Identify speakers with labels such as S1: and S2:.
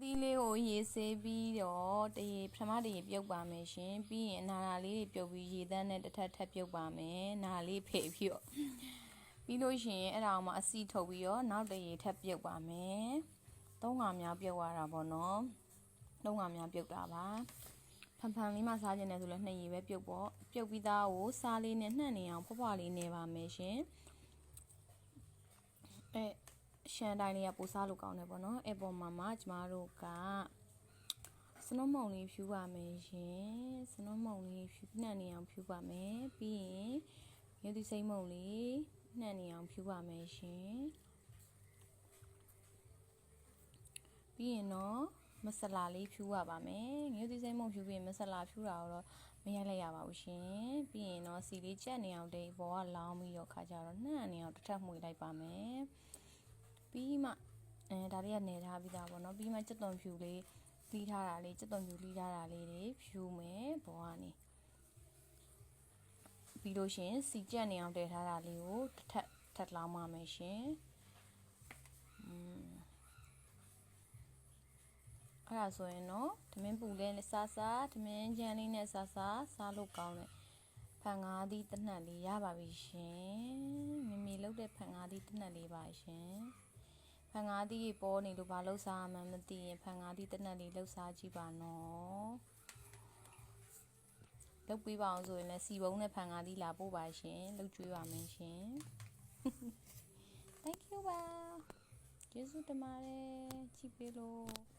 S1: သီးလေးကိုရေဆေးပြီးတော့တရေပထမတရေပြုတ်ပါမယ်ရှင်ပြီးရင်နာလာလေးတွေပြုတ်ပြီးရေသန်းနဲ့တစ်ထပ်ထပ်ပြုတ်ပါမယ်နာလေးဖေပြီးတော့ပြီးလို့ရှိရင်အဲ့ဒါအောင်မှအစီထုတ်ပြီးတော့နောက်တရေထပ်ပြုတ်ပါမယ်သုံးခါမြောက်ပြုတ်ရတာပေါ့နော်သုံးခါမြောက်ပြုတ်တာပါဖန်ဖန်လေးမှစားခြင်းနဲ့ဆိုလဲနှစ်ရေပဲပြုတ်ပေါ့ပြုတ်ပြီးသားကိုစားလေးနဲ့နှံ့နေအောင်ဖွားဖွားလေးနေပါမယ်ရှင်ရှမ်းတိုင်းလေးကပိုစားလို့ကောင်းတယ်ပေါ့နော်အဲ့ပေါ်မှာကျမတို့ကစနုံးမုံလေးဖြူပါမယ်ရှင်စနုံးမုံလေးဖြူနှံ့နေအောင်ဖြူပါမယ်ပြီးရင်ရုပ်သီးစိမ့်မုံလေးနှံ့နေအောင်ဖြူပါမယ်ရှင်ပြီးရင်တော့မဆလာလေးဖြူရပါမယ်ရုပ်သီးစိမ့်မုံဖြူပြီးရင်မဆလာဖြူတာတော့မရိုက်လိုက်ရပါဘူးရှင်ပြီးရင်တော့စီလေးချက်နေအောင်တိတ်ပေါ်ကလောင်းပြီးတော့ခါကြတော့နှံ့နေအောင်တစ်ထပ်မှွေလိုက်ပါမယ်ပြီးမှဒါလေးကနေထားပြီးသားပေါ့နော်ပြီးမှစက်သွန်ဖြူလေးလီးထားတာလေးစက်သွန်ဖြူလီးထားတာလေးတွေဖြူမယ်ဘောကနေပြီးလို့ရှင်စီကြက်နေအောင်တည်ထားတာလေးကိုထပ်လောင်းပါမယ်ရှင်အဲ့ဒါဆိုရင်တော့သမင်းပူလေးနဲ့စားသမင်းချမ်းလေးနဲ့စားလို့ကောင်းတယ်ဖန်ငါးသီးတစ်နှက်လေးရပါပြီရှင်မလုပ်တဲ့ဖန်ငါးသီးတစ်နှက်လေးပါရှင်ဖန်ငါးသီးပေါ်နေလို့ဘာလို့စားမှမသိရင်ဖန်ငါးသီးတစ်နှက်လေးလှုပ်စားကြည့်ပါနော်လုပ်ပေးပါအောင်ဆိုရင်လည်းစီပုံးနဲ့ဖန်ငါးသီးလာပို့ပါရှင်လုပ်ကျွေးပါမယ်ရှင် Thank you ပါကျေးဇူးတင်ပါတယ်ကြည့်ပေးလို့